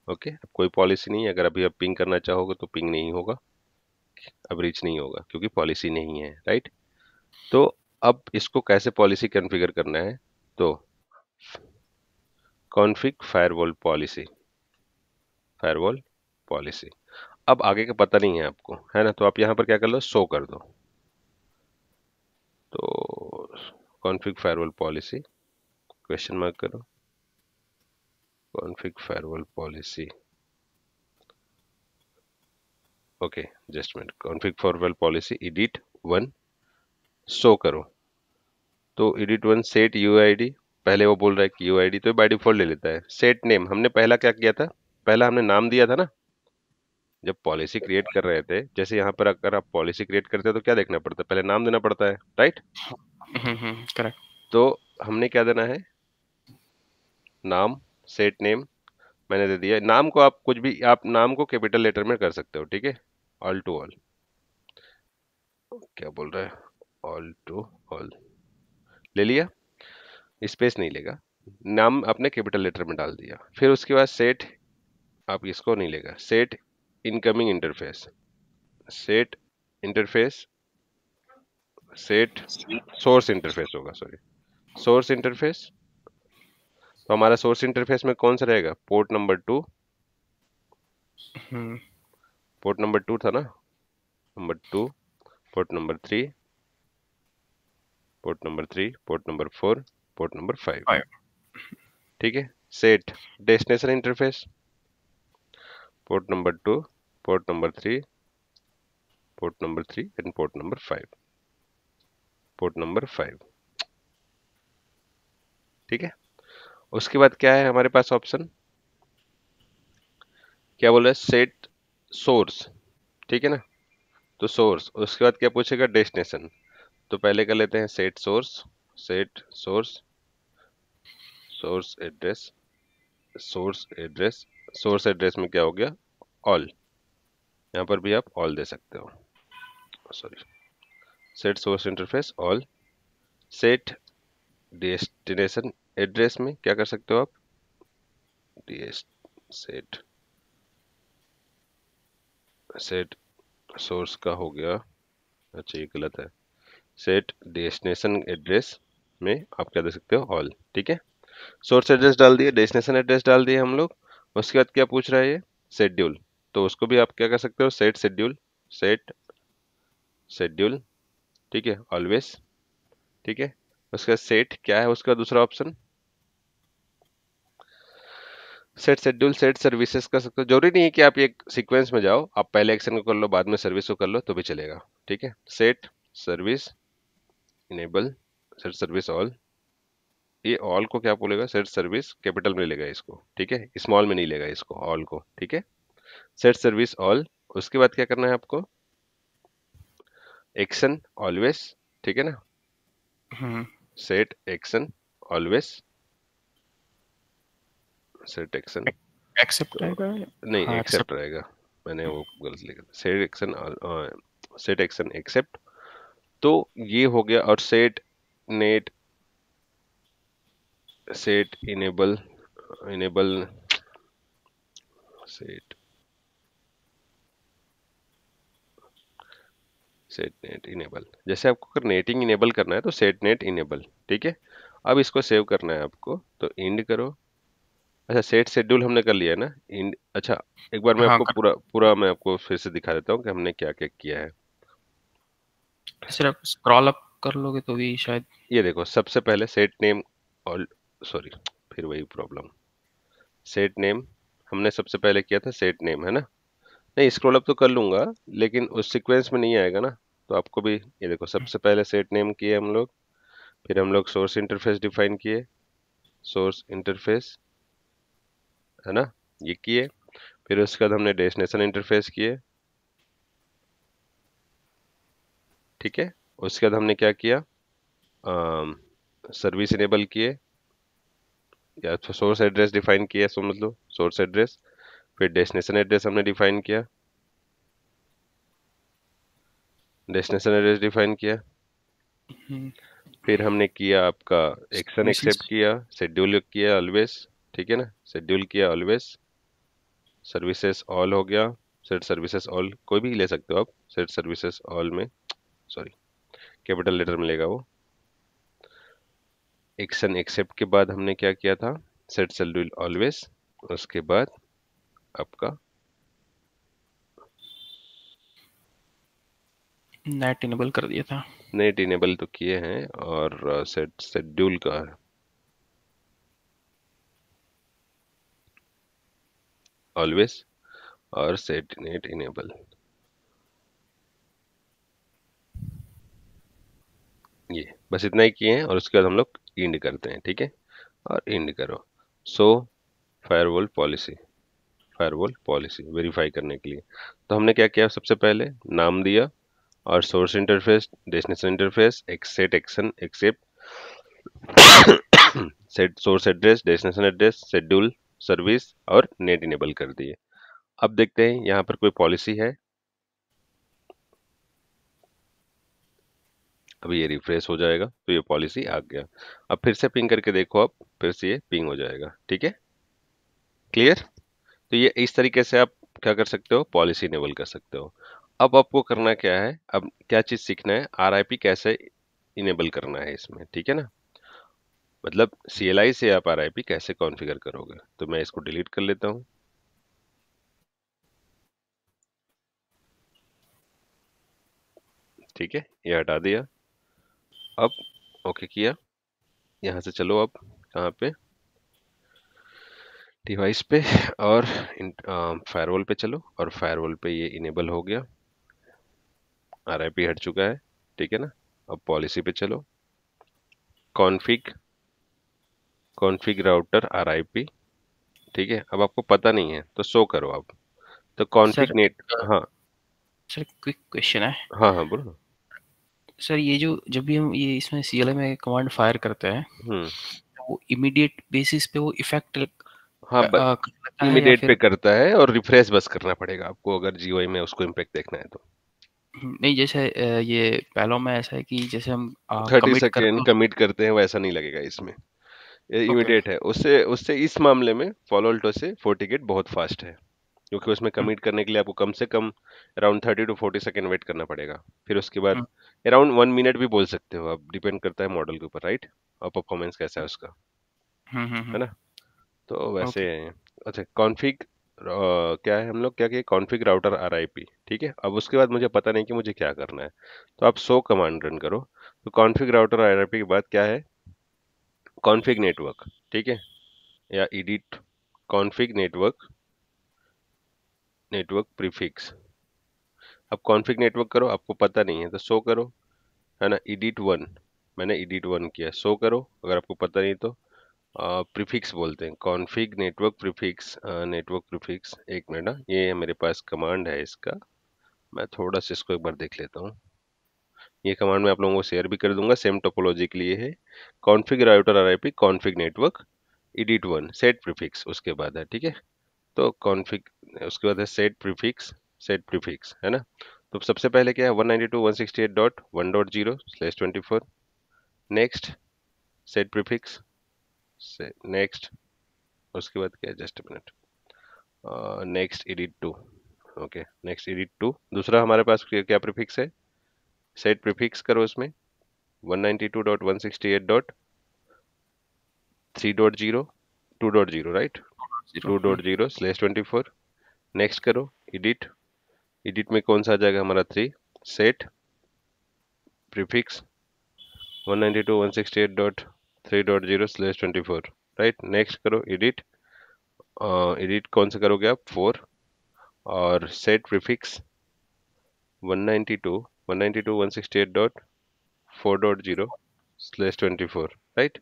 ओके, अब कोई पॉलिसी नहीं है, अगर अभी आप पिंग करना चाहोगे तो पिंग नहीं होगा, अब रीच नहीं होगा क्योंकि पॉलिसी नहीं है, राइट। तो अब इसको कैसे पॉलिसी कॉन्फ़िगर करना है, तो config firewall policy, firewall policy. अब आगे का पता नहीं है आपको, है ना, तो आप यहाँ पर क्या कर लो, शो कर दो। तो config firewall policy question mark करो, config firewall policy, okay, just minute, config firewall policy edit 1 show करो। तो एडिट 1 सेट यूआईडी, पहले वो बोल रहा है कि यूआईडी तो बाय डिफॉल्ट ले लेता है। सेट नेम, हमने पहला क्या किया था, पहला हमने नाम दिया था ना, जब पॉलिसी क्रिएट कर रहे थे, जैसे यहाँ पर अगर आप पॉलिसी क्रिएट करते हो तो क्या देखना पड़ता है, पहले नाम देना पड़ता है, राइट। करेक्ट। तो हमने क्या देना है, नाम, सेट नेम मैंने दे दिया। नाम को आप कुछ भी, आप नाम को कैपिटल लेटर में कर सकते हो, ठीक है, ऑल टू ऑल, क्या बोल रहा है, ऑल टू ऑल ले लिया, स्पेस नहीं लेगा, नाम आपने कैपिटल लेटर में डाल दिया। फिर उसके बाद सेट, आप इसको नहीं लेगा, set incoming interface, set interface, set source interface होगा, सॉरी, सोर्स इंटरफेस। तो हमारा सोर्स इंटरफेस में कौन सा रहेगा, पोर्ट नंबर 2, पोर्ट नंबर 2 था ना, number 2, port number 3, port number 3, port number 4, port number 5, ठीक है। Set destination interface, port number 2, port number 3, port number 3 and port number 5, port number 5, ठीक है। उसके बाद क्या है हमारे पास ऑप्शन, क्या बोल रहा है, सेट सोर्स, ठीक है ना। तो सोर्स, उसके बाद क्या पूछेगा, डेस्टिनेशन। तो पहले कर लेते हैं set source, set source, source address, source address, source address में क्या हो गया, ऑल, यहाँ पर भी आप ऑल दे सकते हो, sorry, set source interface all. Set destination address में क्या कर सकते हो आप, सेट, सेट सोर्स का हो गया, अच्छा ये गलत है, सेट डेस्टिनेशन एड्रेस में आप क्या दे सकते हो, ऑल, ठीक है। सोर्स एड्रेस डाल दिए, डेस्टिनेशन एड्रेस डाल दिए हम लोग। उसके बाद क्या पूछ रहा है ये, शेड्यूल, तो उसको भी आप क्या कर सकते हो, सेट शेड्यूल, सेट शेड्यूल, ठीक है, ऑलवेज, ठीक है। उसका सेट क्या है, उसका दूसरा option, set schedule, set services कर सकते हो। जरूरी नहीं है कि आप एक सीक्वेंस में जाओ, आप पहले एक्शन को कर लो बाद में सर्विस को कर लो तो भी चलेगा, ठीक है। Set service enable, set service all, ये ऑल को क्या बोलेगा, सेट सर्विस कैपिटल में लेगा इसको, ठीक है, स्मॉल में नहीं लेगा इसको, ऑल को, ठीक है, सेट सर्विस ऑल। उसके बाद क्या करना है आपको, एक्शन ऑलवेज, ठीक है ना, set action always, set action, accept तो रहेगा। नहीं हाँ एक्सेप्ट एक्सेप्ट। रहेगा, मैंने वो गलत लिखा, set action, set action accept. तो ये हो गया, और set nat set enable set set nat enable. जैसे आपको अगर नेटिंग इनेबल करना है तो सेट नेट इनेबल, ठीक है। अब इसको सेव करना है आपको, तो इंड करो। अच्छा, सेट शेड्यूल हमने कर लिया है ना, इंड। अच्छा, एक बार मैं हाँ आपको कर, पूरा मैं आपको फिर से दिखा देता हूँ कि हमने क्या क्या किया है। सिर्फ स्क्रॉल अप कर लोगे तो भी शायद। ये देखो, सबसे पहले सेट नेम और सॉरी, फिर वही प्रॉब्लम। सेट नेम हमने सबसे पहले किया था, सेट नेम है ना। नहीं, स्क्रॉल अप तो कर लूंगा, लेकिन उस सीक्वेंस में नहीं आएगा ना। तो आपको भी ये देखो, सबसे पहले सेट नेम किए हम लोग, फिर हम लोग सोर्स इंटरफेस डिफाइन किए, सोर्स इंटरफेस है ना, ये किए। फिर उसके बाद हमने डेस्टिनेशन इंटरफेस किए, ठीक है। उसके बाद हमने क्या किया, सर्विस इनेबल किए, या सोर्स एड्रेस डिफाइन किया, समझ लो सोर्स एड्रेस। फिर डेस्टिनेशन एड्रेस हमने डिफाइन किया, डेस्टिनेशन एड्रेस डिफाइन किया। हम्म, फिर हमने किया आपका एक्शन एक्सेप्ट सर्विसेज। किया, शेड्यूल किया ऑलवेज, ठीक है ना, शेड्यूल किया ऑलवेज। सर्विसेज ऑल हो गया, सेट सर्विसेज ऑल कोई भी ले सकते हो आप, सेट सर्विसेज ऑल में सॉरी कैपिटल लेटर मिलेगा वो। एक्शन एक्सेप्ट के बाद हमने क्या किया था, सेट शेड्यूल ऑलवेज। उसके बाद आपका नेट इनेबल कर दिया था। नेट इनेबल तो किए हैं, और सेट शेड्यूल का ऑलवेज, और सेट नेट इनेबल, ये बस इतना ही किए हैं। और उसके बाद हम लोग इंड करते हैं, ठीक है। और इंड करो, so firewall policy, firewall policy verify करने के लिए। तो हमने क्या किया, सबसे पहले नाम दिया, और source interface, destination interface, set action accept, set source address, destination address, schedule, service और नेट इनेबल कर दिए। अब देखते हैं यहाँ पर कोई पॉलिसी है। अभी ये रिफ्रेश हो जाएगा तो ये पॉलिसी आ गया। अब फिर से पिंग करके देखो, आप फिर से ये पिंग हो जाएगा, ठीक है, क्लियर। तो ये इस तरीके से आप क्या कर सकते हो, पॉलिसी इनेबल कर सकते हो। अब आपको करना क्या है, अब क्या चीज सीखना है, आरआईपी कैसे इनेबल करना है इसमें, ठीक है ना। मतलब सीएलआई से आप आरआईपी कैसे कॉन्फ़िगर करोगे। तो मैं इसको डिलीट कर लेता हूँ, ठीक है, ये हटा दिया। अब ओके किया, यहाँ से चलो अब कहाँ पे, डिवाइस पे, और फायरवॉल पे चलो, और फायरवॉल पे ये इनेबल हो गया, आरआईपी हट चुका है, ठीक है ना। अब पॉलिसी पे चलो, कॉन्फ़िग, कॉन्फ़िग राउटर आरआईपी, ठीक है। अब आपको पता नहीं है तो शो करो आप, तो कॉन्फ़िग सर नेट, हाँ सर क्विक क्वेश्चन है। हाँ हाँ बोलो। सर ये जो जब भी हम ये इसमें सीएलआई में कमांड फायर करते हैं, हम्म, वो इमीडिएट बेसिस पे वो इफेक्ट हाँ, करता है या इमीडिएट पे फिर करता है, और रिफ्रेश बस करना पड़ेगा आपको अगर जीयूआई में उसको इम्पैक्ट देखना है तो। नहीं, जैसे ये पहलों में ऐसा है कि जैसे हम 30 कमिट सेकेंड करते कमिट करते हैं वैसा नहीं लगेगा इसमें, ये ओके। इमीडिएट है। उससे उससे इस मामले में फॉलो अल्टो से फोर्टिकेट बहुत फास्ट है, क्योंकि उसमें कमिट करने के लिए आपको कम से कम अराउंड 30 to 40 सेकेंड वेट करना पड़ेगा। फिर उसके बाद अराउंड 1 मिनट भी बोल सकते हो आप, डिपेंड करता है मॉडल के ऊपर, राइट, और परफॉर्मेंस कैसा है उसका, है ना। तो वैसे, ओके। अच्छा कॉन्फ़िग क्या है, हम लोग क्या किए, कॉन्फ़िग राउटर आरआईपी, ठीक है। अब उसके बाद मुझे पता नहीं कि मुझे क्या करना है, तो आप सो कमांड रन करो। तो कॉन्फ़िग राउटर आरआईपी के बाद क्या है, कॉन्फ़िग नेटवर्क, ठीक है, या edit config network, network prefix. अब कॉन्फ़िग नेटवर्क करो, आपको पता नहीं है तो सो करो, है ना, एडिट वन, मैंने एडिट वन किया, सो करो अगर आपको पता नहीं तो। प्रीफिक्स बोलते हैं, config network prefix, network prefix, एक मिनट ना, ये मेरे पास कमांड है इसका, मैं थोड़ा सा इसको एक बार देख लेता हूँ। ये कमांड मैं आप लोगों को शेयर भी कर दूंगा, सेम टोपोलॉजी के लिए है, config router RIP config network edit one set prefix, उसके बाद है, ठीक है। तो कॉन्फ़िग, उसके बाद है सेट प्रीफिक्स, सेट प्रीफिक्स है ना। तो सबसे पहले क्या है, 192.168.1.0/24, नेक्स्ट सेट प्रीफिक्स, नेक्स्ट, उसके बाद क्या, just minute, next edit two. Okay, next edit two. दूसरा हमारे पास क्या प्रीफिक्स है, सेट प्रीफिक्स करो उसमें 192.168.3.0 2.0 राइट, 2.0/24। नेक्स्ट करो एडिट, एडिट में कौन सा आ जाएगा हमारा 3, सेट प्रीफिक्स 192.168.3.0/24 राइट। नेक्स्ट करो एडिट, एडिट कौन सा करोगे आप, 4, और सेट प्रीफिक्स 192.168.4.0/24 राइट।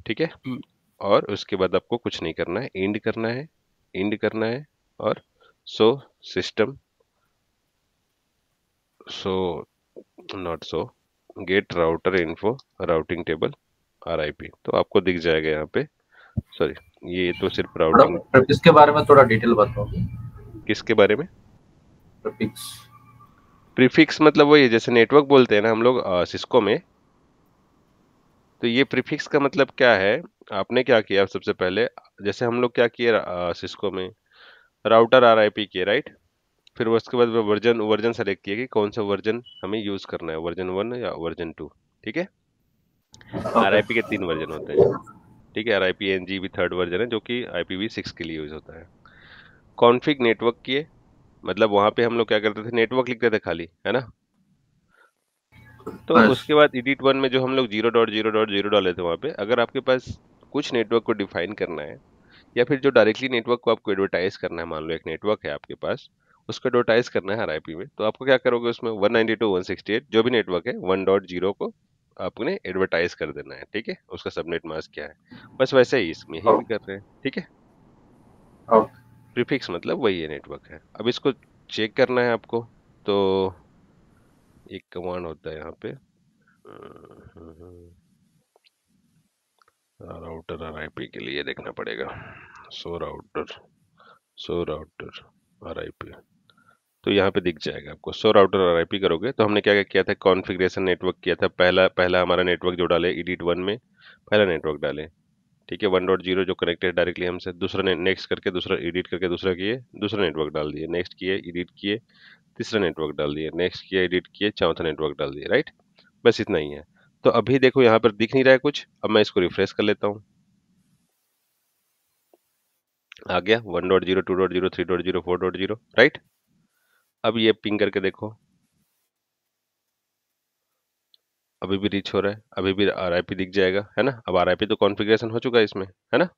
ठीक है, हम्म, और उसके बाद आपको कुछ नहीं करना है, इंड करना है, इंड करना है, और so system, so not so, get router info routing table RIP, तो आपको दिख जाएगा यहाँ पे। सॉरी, ये तो सिर्फ थोड़ा राउटिंग। प्रीफिक्स के बारे में थोड़ा डिटेल बताओ। किसके बारे में, प्रीफिक्स। प्रीफिक्स मतलब वही है जैसे नेटवर्क बोलते हैं ना हम लोग सिस्को में, तो ये प्रीफिक्स का मतलब क्या है, आपने क्या किया सबसे पहले, जैसे हम लोग क्या किए सिस्को में, राउटर RIP किए राइट, फिर उसके बाद वर्जन वर्जन सेलेक्ट किया कि कौन सा वर्जन हमें यूज करना है, वर्जन 1 या वर्जन 2। ठीक है, ओके। RIP के 3 वर्जन होते हैं। ठीक है, RIP NG भी थर्ड वर्जन है जो कि IPv6 के लिए यूज होता है। कॉन्फ़िग नेटवर्क किए, मतलब वहां पे हम लोग क्या करते थे, नेटवर्क लिखते थे खाली, है ना। तो बस। उसके बाद एडिट 1 में जो हम लोग 0.0.0 डाले थे, वहां पे अगर आपके पास कुछ नेटवर्क को डिफाइन करना है, या फिर जो डायरेक्टली नेटवर्क को आपको एडवर्टाइज करना है, मान लो एक नेटवर्क है आपके पास, उसको एडवर्टाइज करना है RIP में, तो आपको क्या करोगे उसमें 192.168 जो भी नेटवर्क है 1.0 को आपने एडवर्टाइज कर देना है। ठीक है, उसका सबनेट मास्क क्या है, बस वैसे ही इसमें ही भी कर रहे हैं। ठीक है, ओके। प्रीफिक्स मतलब वही है, नेटवर्क है। अब इसको चेक करना है आपको, तो एक कमांड होता है यहाँ पे, राउटर RIP के लिए देखना पड़ेगा, so router, so router RIP, तो यहाँ पे दिख जाएगा आपको। सो राउटर RIP करोगे तो हमने क्या क्या किया था, कॉन्फ़िगरेशन नेटवर्क किया था, पहला पहला हमारा नेटवर्क जो डाले एडिट 1 में, पहला नेटवर्क डाले। ठीक है, 1.0 जो कनेक्टेड डायरेक्टली हमसे, दूसरा नेक्स्ट करके दूसरा एडिट करके दूसरा किए, दूसरा नेटवर्क डाल दिए, नेक्स्ट किए एडिट किए, तीसरा नेटवर्क डाल दिए, नेक्स्ट किया एडिट किए, चौथा नेटवर्क डाल दिए राइट। बस इतना ही है। तो अभी देखो यहाँ पर दिख नहीं रहा है कुछ, अब मैं इसको रिफ्रेश कर लेता हूँ, आ गया 1.0 2.0 3.0 4.0 राइट। अब ये पिंग करके देखो, अभी भी रीच हो रहा है, अभी भी RIP दिख जाएगा, है ना। अब RIP तो कॉन्फ़िगरेशन हो चुका है इसमें, है ना।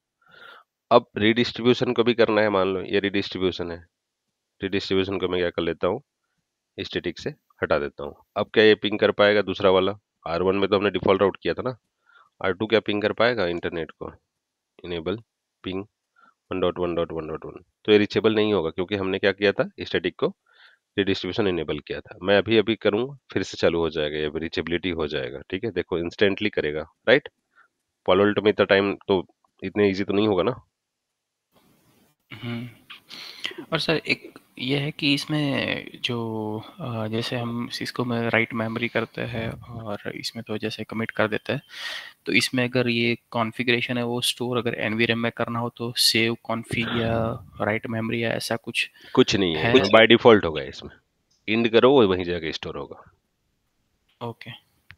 अब रीडिस्ट्रीब्यूशन को भी करना है, मान लो ये रीडिस्ट्रीब्यूशन है, रीडिस्ट्रीब्यूशन को मैं क्या कर लेता हूँ, स्टैटिक से हटा देता हूँ। अब क्या ये पिंग कर पाएगा दूसरा वाला, R1 में तो हमने डिफॉल्ट राउट किया था ना, R2 क्या पिंग कर पाएगा इंटरनेट को, इनेबल पिंग 1.1.1.1, तो ये रीचेबल नहीं होगा क्योंकि हमने क्या किया था, स्टैटिक को रिडिस्ट्रीब्यूशन इनेबल किया था। मैं अभी अभी करूंगा फिर से चालू हो जाएगा, ये रीचेबिलिटी हो जाएगा। ठीक है, देखो इंस्टेंटली करेगा राइट। पॉलोल्ट में इतना टाइम तो, इतने इजी तो नहीं होगा ना। हम्म। और सर एक ये है कि इसमें जो जैसे हम सिस्को में राइट मेमोरी करते हैं और इसमें तो जैसे कमिट कर देते हैं, तो इसमें अगर ये कॉन्फ़िगरेशन है वो स्टोर अगर एनवीरैम में करना हो तो सेव कॉन्फ़िग या राइट मेमोरी या ऐसा कुछ कुछ नहीं है है? इसमें, बाय डिफॉल्ट होगा इसमें, इंड करो वो वहीं जाके स्टोर होगा। ओके।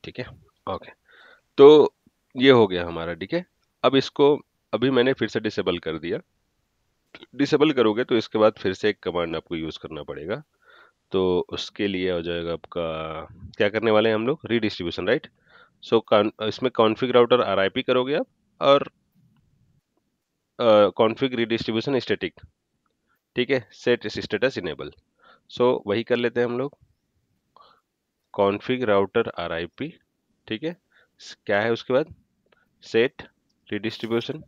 ठीक है, ओके, तो ये हो गया हमारा। ठीक है, अब इसको अभी मैंने फिर से डिसेबल कर दिया। डिसेबल करोगे तो इसके बाद फिर से एक कमांड आपको यूज करना पड़ेगा, तो उसके लिए हो जाएगा आपका, क्या करने वाले हैं हम लोग, रीडिस्ट्रीब्यूशन राइट। सो इसमें कॉन्फ़िग राउटर RIP करोगे आप, और कॉन्फ़िग रीडिस्ट्रीब्यूशन स्टैटिक। ठीक है, सेट स्टेटस इनेबल, सो वही कर लेते हैं हम लोग, कॉन्फ़िग राउटर RIP। ठीक है, क्या है उसके बाद, सेट रीडिस्ट्रीब्यूशन,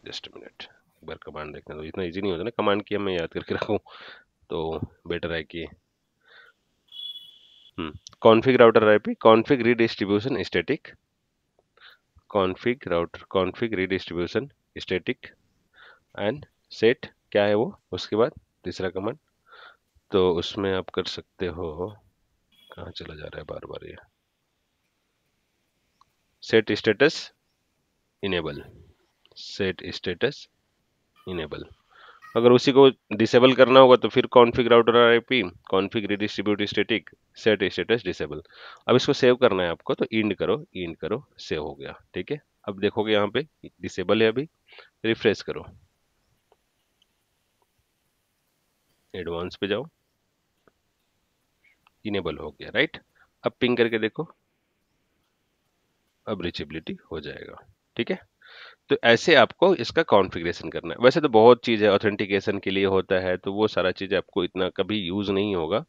जस्ट मिनट, एक बार कमांड देखना, तो इतना इजी नहीं होता ना कमांड की मैं याद करके रखूं, तो बेटर है कि config router RIP, config redistribution static, config redistribution static and set, क्या है वो उसके बाद तीसरा कमांड, तो उसमें आप कर सकते हो, कहाँ चला जा रहा है बार बार ये, set status enable, set status enable. अगर उसी को डिसेबल करना होगा तो फिर config router RIP, config redistribute static, set status disable. अब इसको सेव करना है आपको तो इंड करो, सेव हो गया। ठीक है, अब देखोगे यहाँ पे डिसेबल है अभी, रिफ्रेश करो, एडवांस पे जाओ, इनेबल हो गया, राइट। अब पिंग करके देखो, अब रीचेबिलिटी हो जाएगा। ठीक है, तो ऐसे आपको इसका कॉन्फ़िगरेशन करना है। वैसे तो बहुत चीज़ है, ऑथेंटिकेशन के लिए होता है, तो वो सारा चीज़ आपको इतना कभी यूज़ नहीं होगा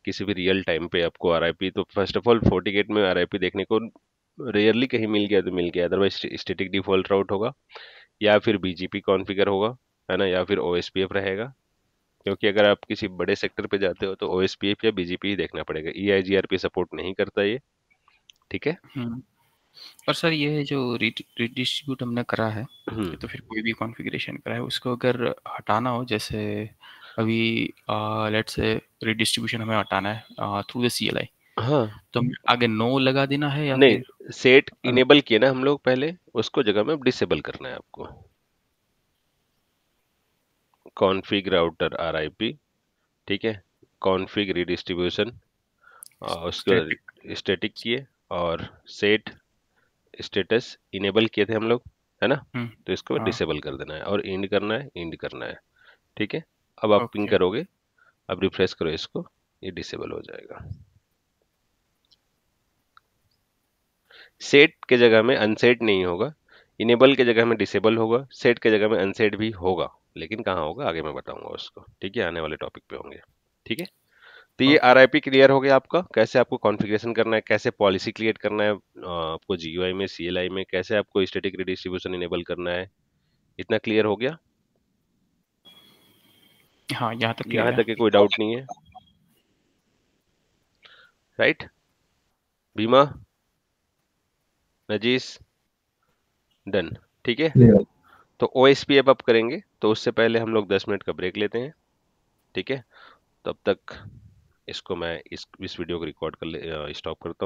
किसी भी रियल टाइम पे। आपको आरआईपी तो फर्स्ट ऑफ ऑल FortiGate में आरआईपी देखने को रेयरली कहीं मिल गया तो मिल गया, अदरवाइज स्टैटिक डिफॉल्ट राउट होगा या फिर बीजीपी कॉन्फ़िगर होगा, है ना, या फिर ओएसपीएफ रहेगा। क्योंकि अगर आप किसी बड़े सेक्टर पे जाते हो तो ओएसपीएफ या बीजीपी ही देखना पड़ेगा, ईआईजीआरपी सपोर्ट नहीं करता ये। ठीक है। और सर ये जो रिडिस्ट्रीब्यूट हमने करा है, हम्म, तो फिर कोई भी कॉन्फ़िगरेशन करा है उसको अगर हटाना हो, जैसे अभी लेट्स से रिडिस्ट्रीब्यूशन हमें हटाना है थ्रू द CLI, हाँ, तो हमें आगे नो लगा देना है या फिर नहीं, सेट इनेबल किए ना हम लोग पहले, उसको जगह में डिसेबल करना है आपको। कॉन्फिग राउटर आरआईपी, ठीक है, कॉन्फिग रिडिस्ट्रीब्यूशन, उसके स्टैटिक? बाद स्टैटिक किए और सेट स्टेटस इनेबल किए थे हम लोग, है ना, तो इसको हाँ, डिसेबल कर देना है और इंड करना है। ठीक है, अब आप पिंग ओके, करोगे, अब रिफ्रेश करो इसको, ये डिसेबल हो जाएगा। सेट के जगह में अनसेट नहीं होगा, इनेबल के जगह में डिसेबल होगा, सेट के जगह में अनसेट भी होगा, लेकिन कहाँ होगा आगे मैं बताऊंगा उसको। ठीक है, आने वाले टॉपिक पे होंगे। ठीक है, तो ये ओके। आरआईपी क्लियर हो गया आपका, कैसे आपको कॉन्फ़िगरेशन करना है, कैसे पॉलिसी क्रिएट करना है आपको जीयूआई में, सीएलआई में, कैसे आपको स्टैटिक रिडिस्ट्रीब्यूशन इनेबल करना है, इतना क्लियर हो गया। हाँ, यहाँ तक यहाँ क्लियर है। तक के कोई डाउट नहीं है, राइट। भीमा, नजीस, डन। ठीक है, क्लियर। तो ओएसपी अब करेंगे, तो उससे पहले हम लोग 10 मिनट का ब्रेक लेते हैं। ठीक है, तब तक इसको मैं इस वीडियो को रिकॉर्ड कर ले स्टॉप करता हूँ।